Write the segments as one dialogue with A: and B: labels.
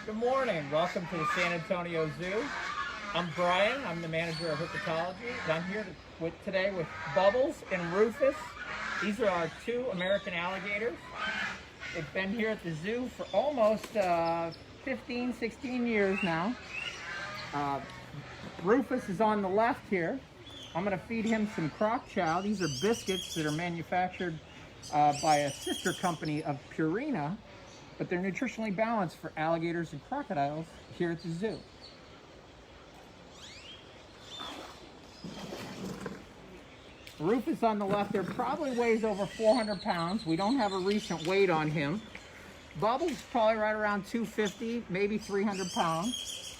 A: Good morning. Welcome to the San Antonio Zoo. I'm Brian. I'm the manager of herpetology. And I'm here today with Bubbles and Rufus. These are our two American alligators. They've been here at the zoo for almost 15, 16 years now. Rufus is on the left here. I'm going to feed him some crock chow. These are biscuits that are manufactured by a sister company of Purina, but they're nutritionally balanced for alligators and crocodiles here at the zoo. Rufus on the left there probably weighs over 400 pounds. We don't have a recent weight on him. Bubbles probably right around 250, maybe 300 pounds.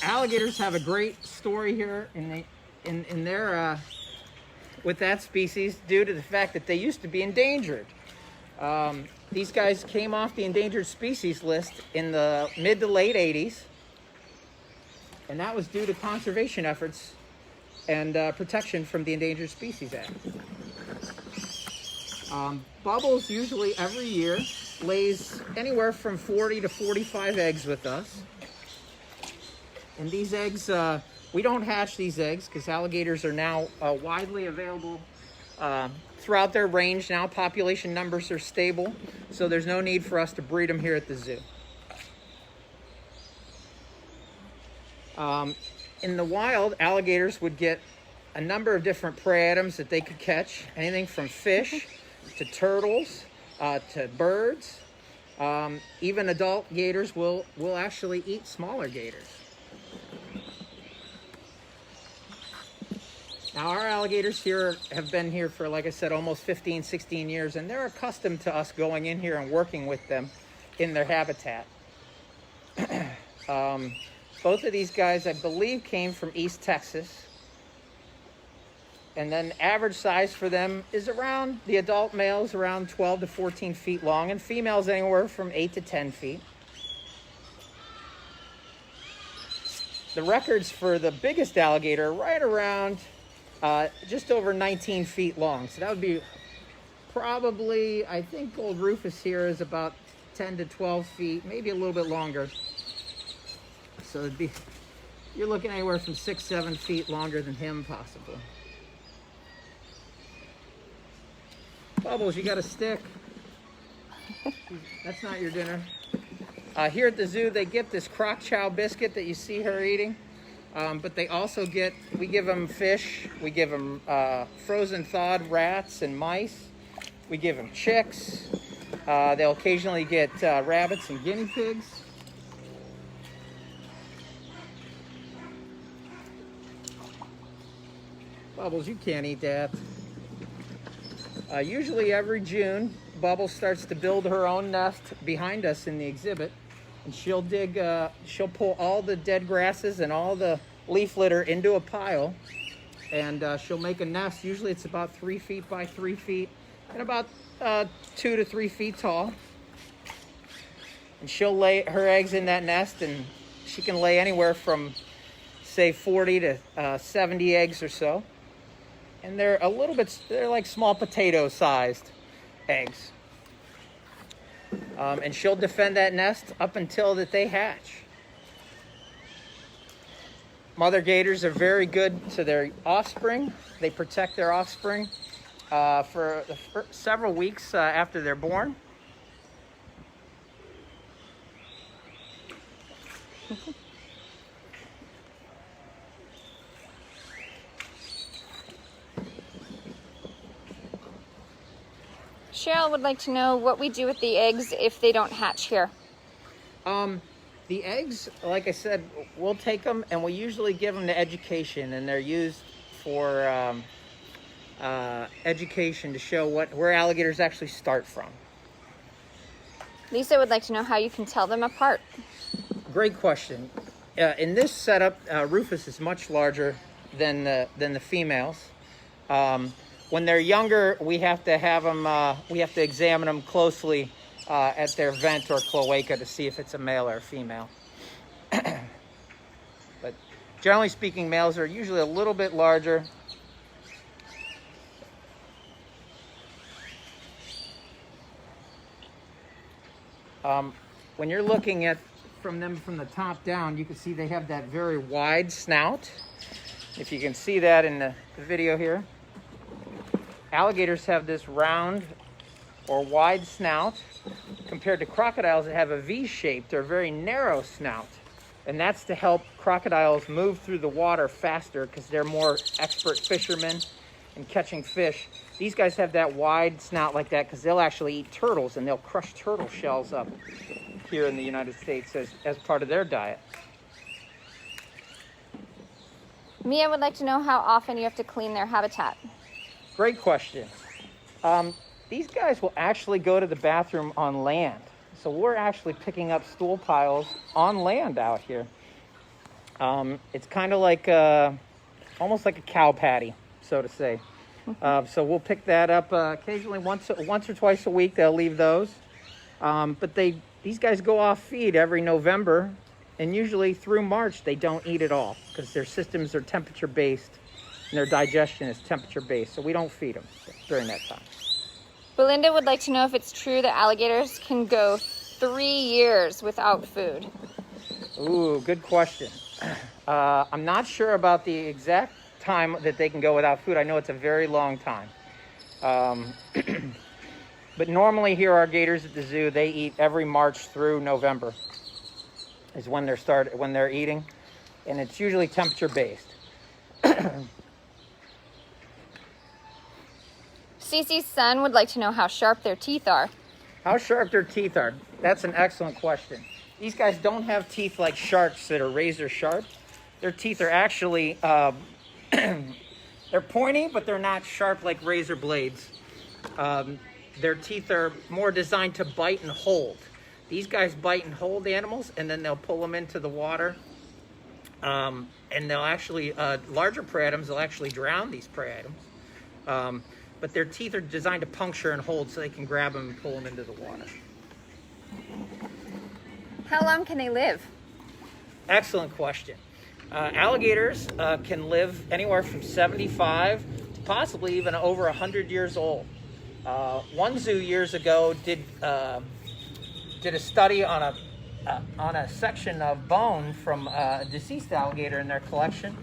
A: Alligators have a great story here in their with that species due to the fact that they used to be endangered. These guys came off the endangered species list in the mid to late 80s, and that was due to conservation efforts and protection from the Endangered Species Act. Bubbles usually every year lays anywhere from 40 to 45 eggs with us. And these eggs, we don't hatch these eggs because alligators are now widely available throughout their range now. Population numbers are stable, so there's no need for us to breed them here at the zoo. In the wild, alligators would get a number of different prey items that they could catch, anything from fish to turtles to birds. Even adult gators will actually eat smaller gators. Now, our alligators here have been here for, like I said, almost 15, 16 years, and they're accustomed to us going in here and working with them in their habitat. Both of these guys, I believe, came from East Texas. And then average size for them is around, the adult males around 12 to 14 feet long, and females anywhere from 8 to 10 feet. The records for the biggest alligator are right around just over 19 feet long. So that would be probably, I think old Rufus here is about 10 to 12 feet, maybe a little bit longer. So it'd be, you're looking anywhere from 6, 7 feet longer than him possibly. Bubbles, you got a stick. That's not your dinner. Here at the zoo, they get this crock chow biscuit that you see her eating. But they also get, we give them fish, we give them frozen thawed rats and mice, we give them chicks, they'll occasionally get rabbits and guinea pigs. Bubbles, you can't eat that. Usually every June, Bubbles starts to build her own nest behind us in the exhibit. And she'll dig, she'll pull all the dead grasses and all the leaf litter into a pile, and she'll make a nest. Usually it's about 3 feet by 3 feet and about 2 to 3 feet tall. And she'll lay her eggs in that nest, and she can lay anywhere from, say, 40 to 70 eggs or so. And they're a little bit, they're like small potato sized eggs. And she'll defend that nest up until that they hatch. Mother gators are very good to their offspring. They protect their offspring for several weeks after they're born.
B: Cheryl would like to know what we do with the eggs if they don't hatch here.
A: The eggs, like I said, we'll take them and we usually give them to education, and they're used for education to show where alligators actually start from.
B: Lisa would like to know how you can tell them apart.
A: Great question. In this setup, Rufus is much larger than the females. When they're younger, we have to have them. We have to examine them closely at their vent or cloaca to see if it's a male or a female. But generally speaking, males are usually a little bit larger. When you're looking at from the top down, you can see they have that very wide snout. If you can see that in the video here. Alligators have this round or wide snout compared to crocodiles that have a V-shaped or very narrow snout. And that's to help crocodiles move through the water faster because they're more expert fishermen in catching fish. These guys have that wide snout like that because they'll actually eat turtles, and they'll crush turtle shells up here in the United States as part of their diet.
B: Mia would like to know how often you have to clean their habitat.
A: Great question. These guys will actually go to the bathroom on land. So we're actually picking up stool piles on land out here. It's kind of like almost like a cow patty, so to say. So we'll pick that up occasionally, once or twice a week. They'll leave those. But these guys go off feed every November, and usually through March they don't eat at all because their systems are temperature based and their digestion is temperature based. So we don't feed them during that time.
B: Belinda would like to know if it's true that alligators can go 3 years without food.
A: Ooh, good question. I'm not sure about the exact time that they can go without food. I know it's a very long time. But normally here, our gators at the zoo, they eat every March through November is when they're eating, and it's usually temperature based.
B: Cece's son would like to know how sharp their teeth are.
A: How sharp their teeth are? That's an excellent question. These guys don't have teeth like sharks that are razor sharp. Their teeth are actually, they're pointy, but they're not sharp like razor blades. Their teeth are more designed to bite and hold. These guys bite and hold animals, and then they'll pull them into the water. And they'll actually, larger prey items, they'll actually drown these prey items. But their teeth are designed to puncture and hold so they can grab them and pull them into the water.
B: How long can they live?
A: Excellent question. Alligators can live anywhere from 75 to possibly even over 100 years old. One zoo years ago did a study on a section of bone from a deceased alligator in their collection,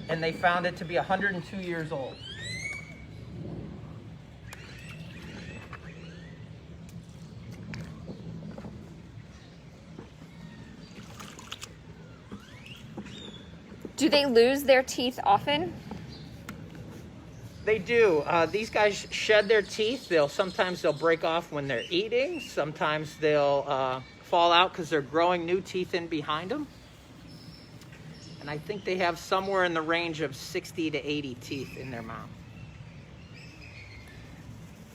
A: and they found it to be 102 years old.
B: Do they lose their teeth often?
A: They do. These guys shed their teeth. Sometimes they'll break off when they're eating. Sometimes they'll fall out because they're growing new teeth in behind them. And I think they have somewhere in the range of 60 to 80 teeth in their mouth.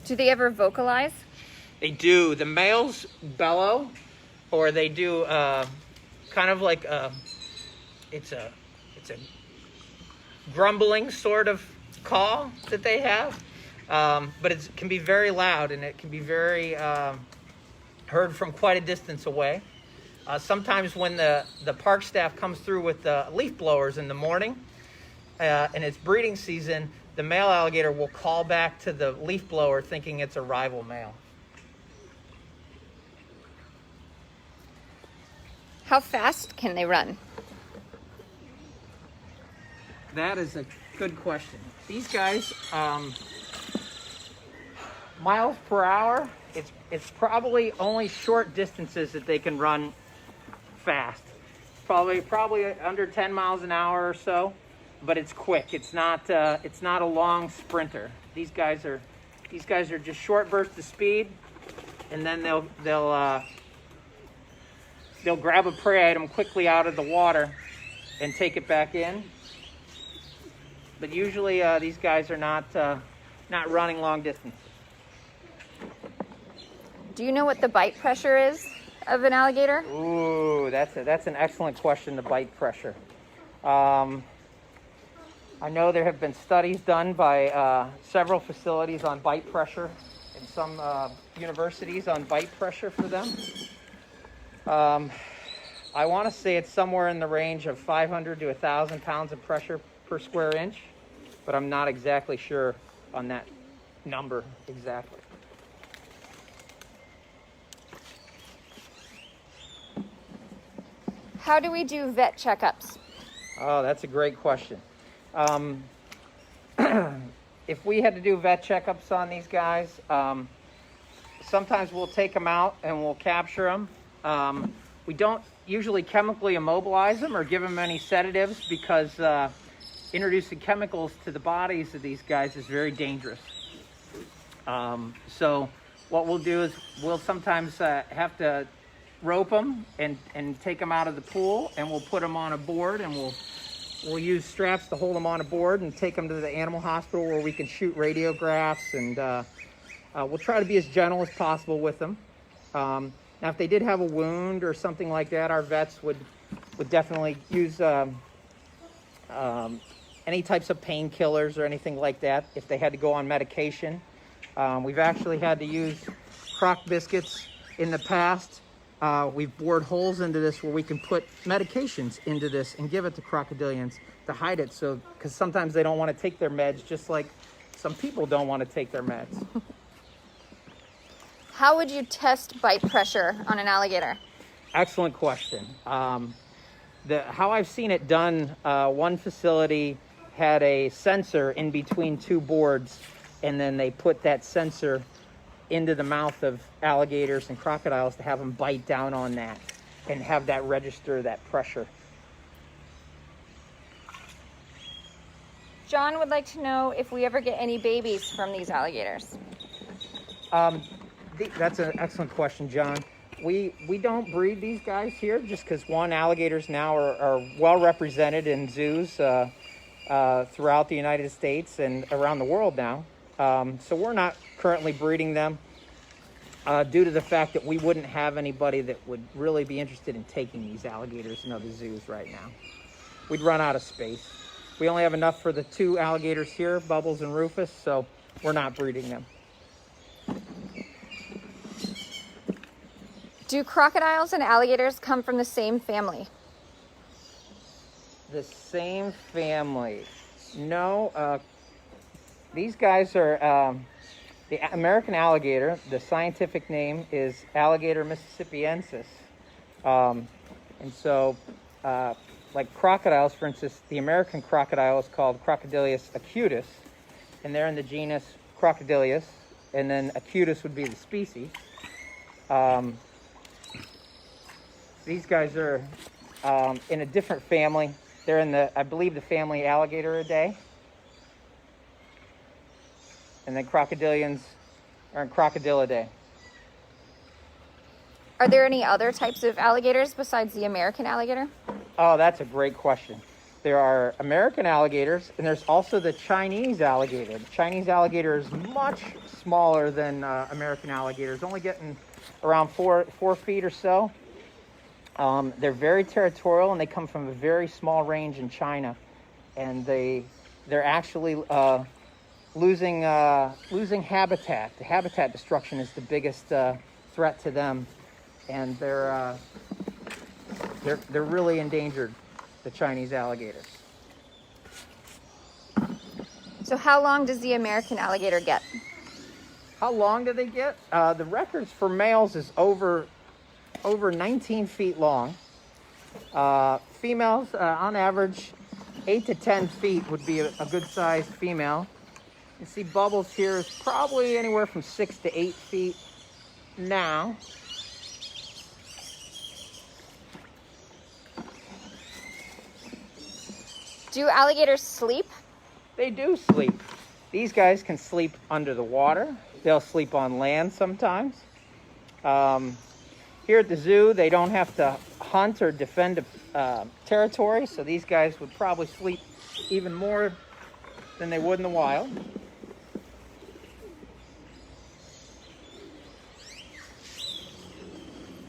B: Do they ever vocalize?
A: They do. The males bellow, or they do kind of like it's a grumbling sort of call that they have, but it can be very loud, and it can be very heard from quite a distance away. Sometimes when the park staff comes through with the leaf blowers in the morning and it's breeding season, the male alligator will call back to the leaf blower thinking it's a rival male.
B: How fast can they run?
A: That is a good question. These guys, miles per hour, it's probably only short distances that they can run fast. Probably under 10 miles an hour or so, but it's quick. It's not a long sprinter. These guys are just short bursts of speed, and then they'll grab a prey item quickly out of the water and take it back in. But usually these guys are not running long distances.
B: Do you know what the bite pressure is of an alligator?
A: Ooh, that's an excellent question, the bite pressure. I know there have been studies done by several facilities on bite pressure and some universities on bite pressure for them. I want to say it's somewhere in the range of 500 to 1,000 pounds of pressure per square inch, but I'm not exactly sure on that number exactly.
B: How do we do vet checkups?
A: Oh, that's a great question. If we had to do vet checkups on these guys, sometimes we'll take them out and we'll capture them. We don't usually chemically immobilize them or give them any sedatives because introducing chemicals to the bodies of these guys is very dangerous. So what we'll do is we'll sometimes have to rope them and take them out of the pool, and we'll put them on a board, and we'll use straps to hold them on a board and take them to the animal hospital where we can shoot radiographs, and we'll try to be as gentle as possible with them. Now, if they did have a wound or something like that, our vets would definitely use any types of painkillers or anything like that if they had to go on medication. We've actually had to use crock biscuits in the past. We've bored holes into this where we can put medications into this and give it to crocodilians to hide it, so because sometimes they don't want to take their meds, just like some people don't want to take their meds.
B: How would you test bite pressure on an alligator?
A: Excellent question. How I've seen it done, one facility had a sensor in between two boards, and then they put that sensor into the mouth of alligators and crocodiles to have them bite down on that and have that register that pressure.
B: John would like to know if we ever get any babies from these alligators.
A: That's an excellent question, John. We don't breed these guys here just because, one, alligators now are well represented in zoos throughout the United States and around the world now. So we're not currently breeding them due to the fact that we wouldn't have anybody that would really be interested in taking these alligators in other zoos right now. We'd run out of space. We only have enough for the two alligators here, Bubbles and Rufus, so we're not breeding them.
B: Do crocodiles and alligators come from the same family?
A: The same family? No. These guys are the American alligator. The scientific name is Alligator mississippiensis. And so, like crocodiles, for instance, the American crocodile is called Crocodilius acutus, and they're in the genus Crocodilius, and then acutus would be the species. These guys are in a different family. They're in I believe, the family Alligatoridea. And then crocodilians are in Crocodilidae.
B: Are there any other types of alligators besides the American alligator?
A: Oh, that's a great question. There are American alligators, and there's also the Chinese alligator. The Chinese alligator is much smaller than American alligators, only getting around 4 feet or so. They're very territorial, and they come from a very small range in China, and they're actually losing habitat. The habitat destruction is the biggest threat to them, and they're really endangered, the Chinese alligators.
B: So how long does the American alligator get?
A: How long do they get? The records for males is over 19 feet long. Females, on average, 8 to 10 feet would be a good sized female. You see Bubbles here is probably anywhere from 6 to 8 feet now.
B: Do alligators sleep?
A: They do sleep. These guys can sleep under the water. They'll sleep on land sometimes. Here at the zoo, they don't have to hunt or defend a territory, so these guys would probably sleep even more than they would in the wild.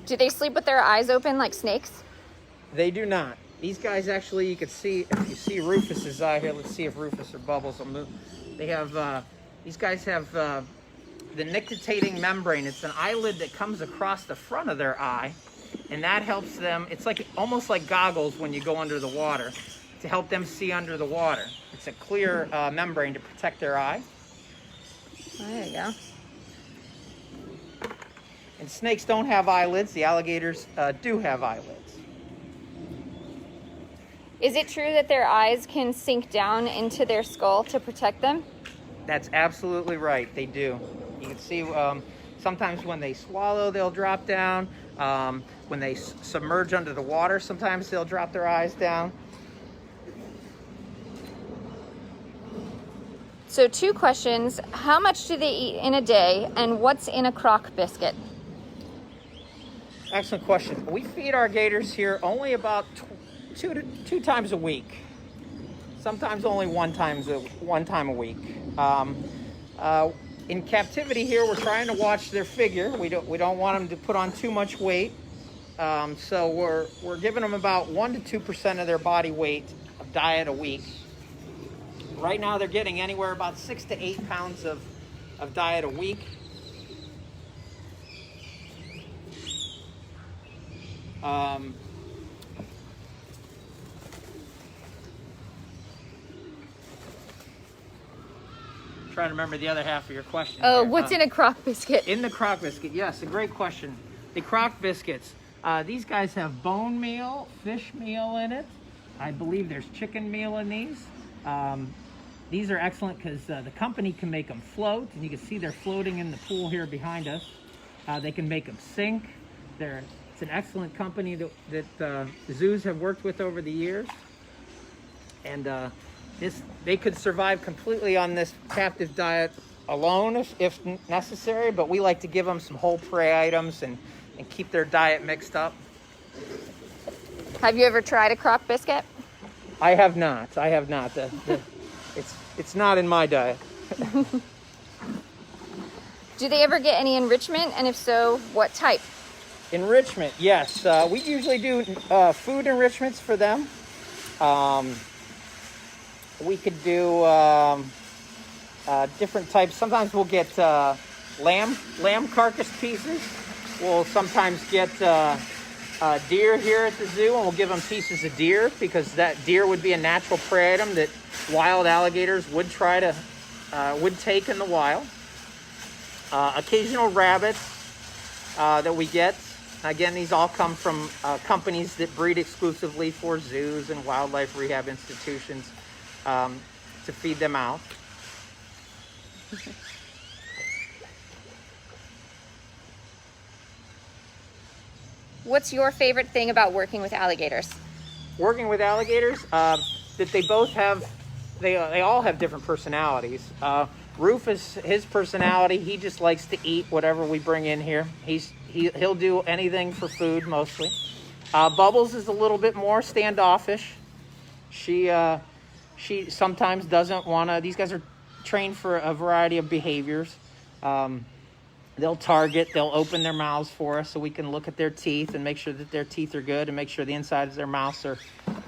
B: Do they sleep with their eyes open like snakes?
A: They do not. These guys actually, you can see, if you see Rufus's eye here, let's see if Rufus or Bubbles will move. They have, these guys have the nictitating membrane. It's an eyelid that comes across the front of their eye, and that helps them. It's like almost like goggles when you go under the water to help them see under the water. It's a clear membrane to protect their eye.
B: There you go.
A: And snakes don't have eyelids. The alligators do have eyelids.
B: Is it true that their eyes can sink down into their skull to protect them?
A: That's absolutely right. They do. You can see sometimes when they swallow, they'll drop down. When they submerge under the water, sometimes they'll drop their eyes down.
B: So 2 questions. How much do they eat in a day, and what's in a crock biscuit?
A: Excellent question. We feed our gators here only about two times a week. Sometimes only one time a week. In captivity here, we're trying to watch their figure. We don't want them to put on too much weight. So we're giving them about 1 to 2% of their body weight of diet a week. Right now, they're getting anywhere about 6 to 8 pounds of diet a week. Trying to remember the other half of your question.
B: Oh,
A: there.
B: what's in a crock biscuit?
A: In the crock biscuit, yes, a great question. The crock biscuits, these guys have bone meal, fish meal in it. I believe there's chicken meal in these. These are excellent because the company can make them float, and you can see they're floating in the pool here behind us. They can make them sink. It's an excellent company that the zoos have worked with over the years. And they could survive completely on this captive diet alone if necessary, but we like to give them some whole prey items and keep their diet mixed up.
B: Have you ever tried a crock biscuit?
A: I have not. It's not in my diet.
B: Do they ever get any enrichment, and if so, what type?
A: Enrichment, yes. We usually do food enrichments for them. We could do different types. Sometimes we'll get lamb carcass pieces. We'll sometimes get deer here at the zoo, and we'll give them pieces of deer because that deer would be a natural prey item that wild alligators would take in the wild. Occasional rabbits that we get. Again, these all come from companies that breed exclusively for zoos and wildlife rehab institutions to feed them out.
B: What's your favorite thing about working with alligators?
A: Working with alligators, that they all have different personalities. Rufus, his personality, he just likes to eat whatever we bring in here. He'll do anything for food mostly. Bubbles is a little bit more standoffish. She sometimes doesn't want to. These guys are trained for a variety of behaviors. They'll open their mouths for us so we can look at their teeth and make sure that their teeth are good and make sure the insides of their mouths are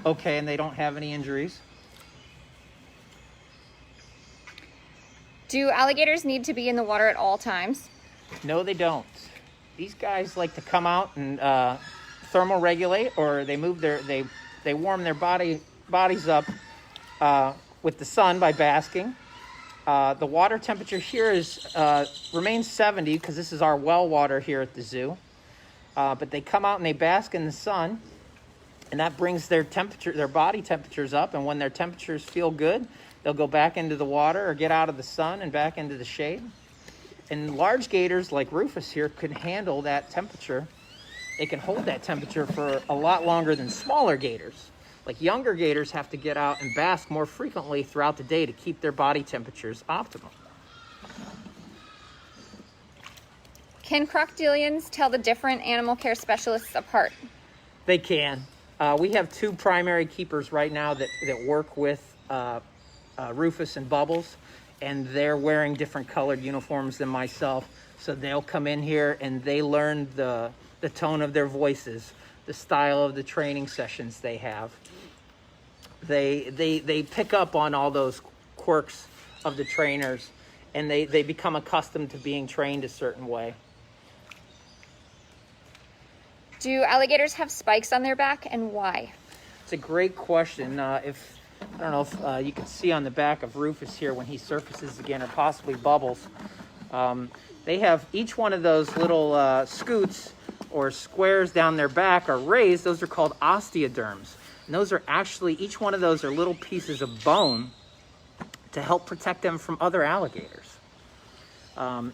A: okay and they don't have any injuries.
B: Do alligators need to be in the water at all times?
A: No, they don't. These guys like to come out and thermoregulate, or they warm their bodies up with the sun by basking. The water temperature here remains 70 because this is our well water here at the zoo. But they come out and they bask in the sun, and that brings their body temperatures up. And when their temperatures feel good, they'll go back into the water or get out of the sun and back into the shade. And large gators like Rufus here can handle that temperature. They can hold that temperature for a lot longer than smaller gators. Like younger gators have to get out and bask more frequently throughout the day to keep their body temperatures optimal.
B: Can crocodilians tell the different animal care specialists apart?
A: They can. We have 2 primary keepers right now that work with Rufus and Bubbles, and they're wearing different colored uniforms than myself. So they'll come in here and they learn the tone of their voices, the style of the training sessions they have. They pick up on all those quirks of the trainers, and they become accustomed to being trained a certain way.
B: Do alligators have spikes on their back, and why?
A: It's a great question. I don't know if you can see on the back of Rufus here when he surfaces again, or possibly Bubbles. They have each one of those little scoots or squares down their back are raised. Those are called osteoderms. And those are actually, each one of those are little pieces of bone to help protect them from other alligators.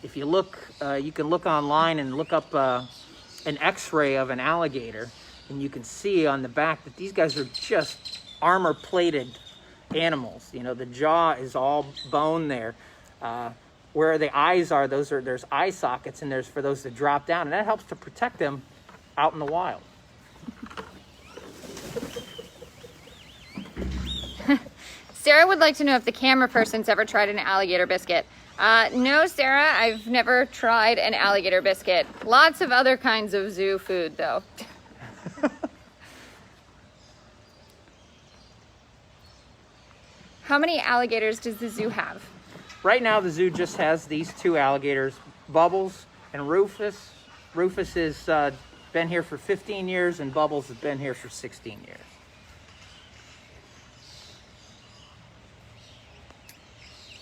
A: If you look, you can look online and look up an x-ray of an alligator, and you can see on the back that these guys are just armor-plated animals. You know, the jaw is all bone there. Where the eyes are, there's eye sockets, and there's for those to drop down, and that helps to protect them out in the wild.
B: Sarah would like to know if the camera person's ever tried an alligator biscuit. No, Sarah, I've never tried an alligator biscuit. Lots of other kinds of zoo food, though. How many alligators does the zoo have?
A: Right now, the zoo just has these two alligators, Bubbles and Rufus. Rufus has been here for 15 years, and Bubbles has been here for 16 years.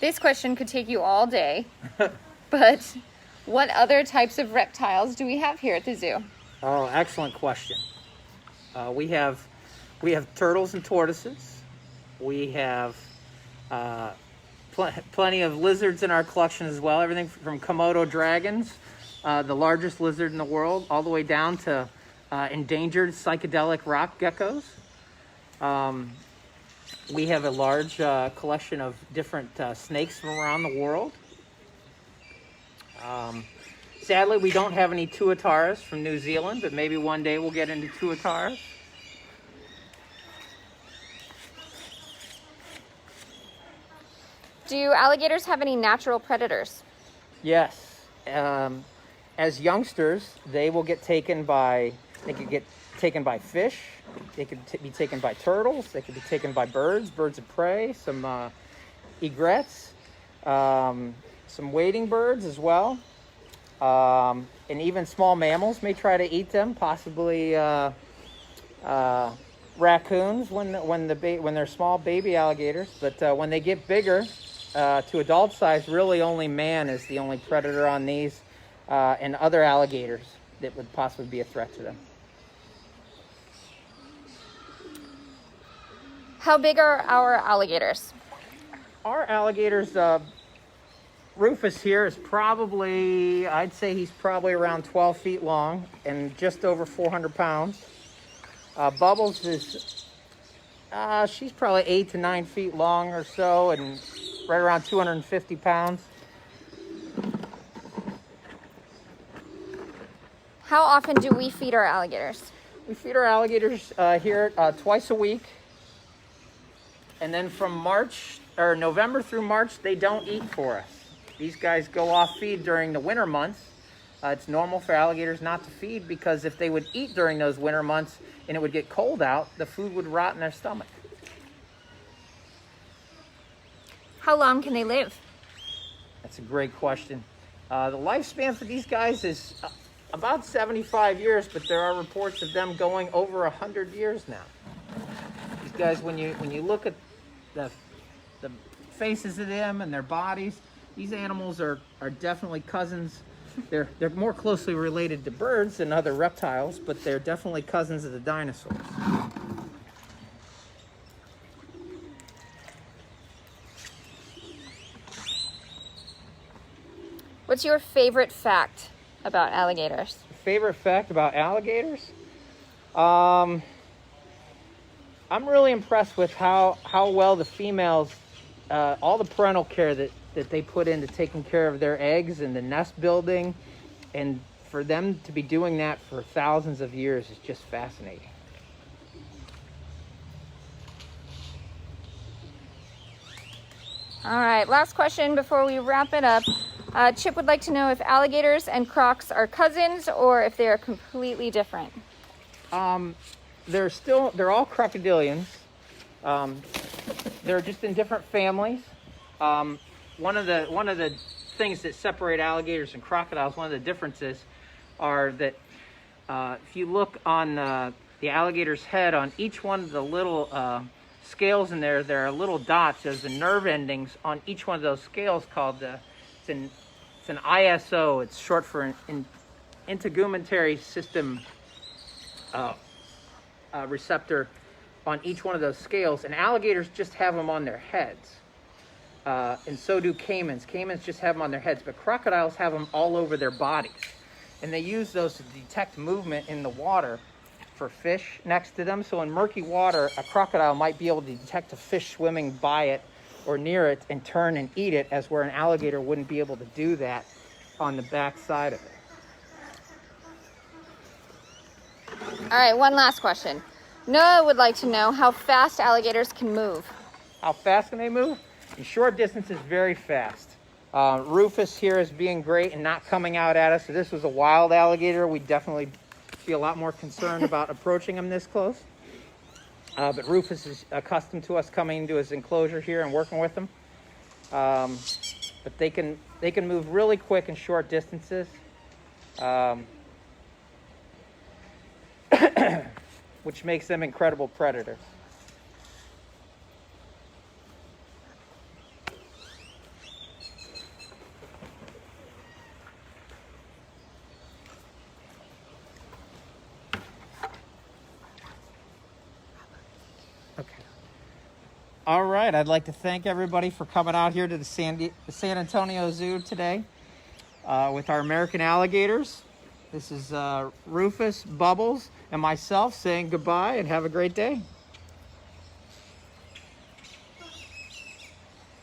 B: This question could take you all day, but what other types of reptiles do we have here at the zoo?
A: Oh, excellent question. We have turtles and tortoises. We have plenty of lizards in our collection as well. Everything from Komodo dragons, the largest lizard in the world, all the way down to endangered psychedelic rock geckos. We have a large collection of different snakes from around the world. Sadly, we don't have any tuataras from New Zealand, but maybe one day we'll get into tuataras.
B: Do alligators have any natural predators?
A: Yes. As youngsters, they will get taken by, they could get taken by fish, they could be taken by turtles, they could be taken by birds of prey, some egrets, some wading birds as well, and even small mammals may try to eat them, possibly raccoons when they're small baby alligators. But when they get bigger to adult size, really only man is the only predator on these, and other alligators that would possibly be a threat to them.
B: How big are our alligators?
A: Our alligators, Rufus here is probably, I'd say he's probably around 12 feet long and just over 400 pounds. Bubbles is, she's probably 8 to 9 feet long or so and right around 250 pounds.
B: How often do we feed our alligators?
A: We feed our alligators here twice a week. And then from November through March, they don't eat for us. These guys go off feed during the winter months. It's normal for alligators not to feed because if they would eat during those winter months and it would get cold out, the food would rot in their stomach.
B: How long can they live?
A: That's a great question. The lifespan for these guys is about 75 years, but there are reports of them going over 100 years now. These guys, when you look at the faces of them and their bodies, these animals are definitely cousins. They're more closely related to birds than other reptiles, but they're definitely cousins of the dinosaurs.
B: What's your favorite fact about alligators?
A: Favorite fact about alligators? I'm really impressed with how well the females, all the parental care that they put into taking care of their eggs and the nest building, and for them to be doing that for thousands of years is just fascinating.
B: All right, last question before we wrap it up. Chip would like to know if alligators and crocs are cousins or if they are completely different.
A: They're all crocodilians. They're just in different families. One of the things that separate alligators and crocodiles, one of the differences are that if you look on the alligator's head, on each one of the little scales in there are little dots. There's the nerve endings on each one of those scales called it's an ISO. It's short for an integumentary system receptor on each one of those scales, and alligators just have them on their heads. And so do caimans. Caimans just have them on their heads, but crocodiles have them all over their bodies. And they use those to detect movement in the water for fish next to them. So in murky water, a crocodile might be able to detect a fish swimming by it or near it and turn and eat it, as where an alligator wouldn't be able to do that on the back side of it.
B: All right, one last question. Noah would like to know how fast alligators can move.
A: How fast can they move? In short distances, very fast. Rufus here is being great and not coming out at us. If this was a wild alligator, we'd definitely be a lot more concerned about approaching him this close. But Rufus is accustomed to us coming into his enclosure here and working with him. But they can move really quick in short distances. Which makes them incredible predators. Okay. All right, I'd like to thank everybody for coming out here to the San Antonio Zoo today with our American alligators. This is Rufus, Bubbles, and myself saying goodbye and have a great day.